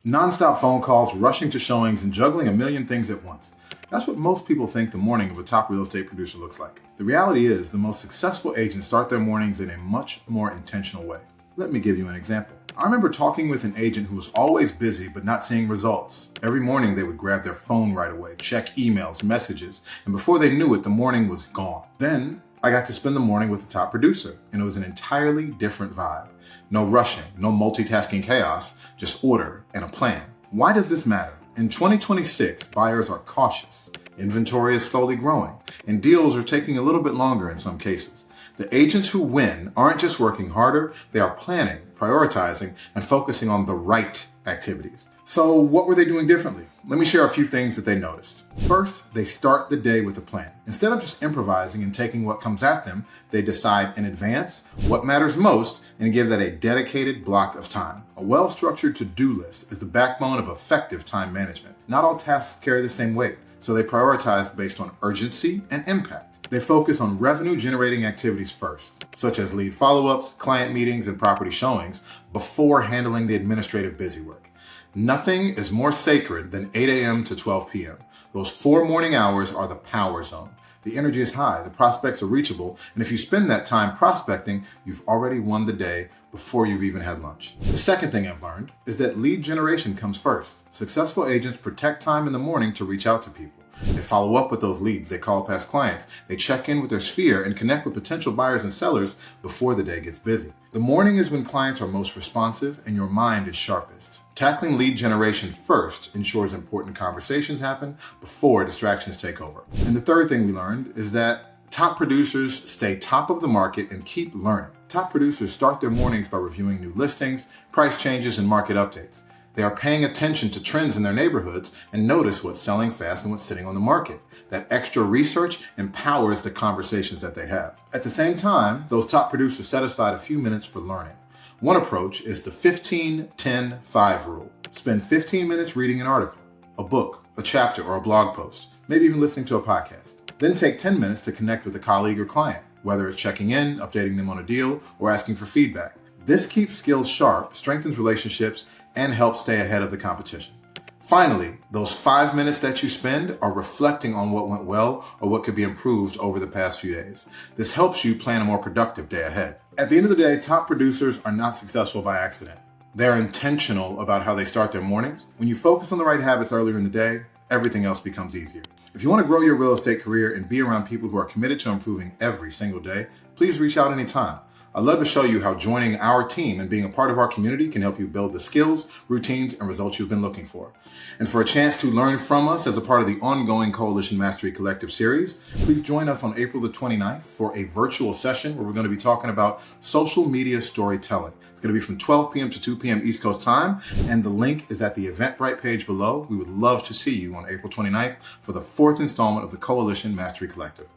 Non-stop phone calls, rushing to showings, and juggling a million things at once. That's what most people think the morning of a top real estate producer looks like. The reality is, the most successful agents start their mornings in a much more intentional way. Let me give you an example. I remember talking with an agent who was always busy but not seeing results. Every morning they would grab their phone right away, check emails, messages, and before they knew it, the morning was gone. Then I got to spend the morning with the top producer, and it was an entirely different vibe. No rushing, no multitasking chaos, just order and a plan. Why does this matter? In 2026, buyers are cautious. Inventory is slowly growing, and deals are taking a little bit longer in some cases. The agents who win aren't just working harder, they are planning, prioritizing, and focusing on the right activities. So what were they doing differently? Let me share a few things that they noticed. First, they start the day with a plan. Instead of just improvising and taking what comes at them, they decide in advance what matters most and give that a dedicated block of time. A well-structured to-do list is the backbone of effective time management. Not all tasks carry the same weight, so they prioritize based on urgency and impact. They focus on revenue-generating activities first, such as lead follow-ups, client meetings, and property showings, before handling the administrative busy work. Nothing is more sacred than 8 a.m. to 12 p.m. Those 4 morning hours are the power zone. The energy is high, the prospects are reachable, and if you spend that time prospecting, you've already won the day before you've even had lunch. The second thing I've learned is that lead generation comes first. Successful agents protect time in the morning to reach out to people. They follow up with those leads, they call past clients, they check in with their sphere and connect with potential buyers and sellers before the day gets busy. The morning is when clients are most responsive and your mind is sharpest. Tackling lead generation first ensures important conversations happen before distractions take over. And the third thing we learned is that top producers stay top of the market and keep learning. Top producers start their mornings by reviewing new listings, price changes, and market updates. They are paying attention to trends in their neighborhoods and notice what's selling fast and what's sitting on the market. That extra research empowers the conversations that they have. At the same time, those top producers set aside a few minutes for learning. One approach is the 15-10-5 rule. Spend 15 minutes reading an article, a book, a chapter, or a blog post, maybe even listening to a podcast. Then take 10 minutes to connect with a colleague or client, whether it's checking in, updating them on a deal, or asking for feedback. This keeps skills sharp, strengthens relationships, and helps stay ahead of the competition. Finally, those 5 minutes that you spend are reflecting on what went well or what could be improved over the past few days. This helps you plan a more productive day ahead. At the end of the day, top producers are not successful by accident. They're intentional about how they start their mornings. When you focus on the right habits earlier in the day, everything else becomes easier. If you want to grow your real estate career and be around people who are committed to improving every single day, please reach out anytime. I'd love to show you how joining our team and being a part of our community can help you build the skills, routines, and results you've been looking for. And for a chance to learn from us as a part of the ongoing Coalition Mastery Collective series, please join us on April the 29th for a virtual session where we're going to be talking about social media storytelling. It's going to be from 12 p.m. to 2 p.m. East Coast time, and the link is at the Eventbrite page below. We would love to see you on April 29th for the 4th installment of the Coalition Mastery Collective.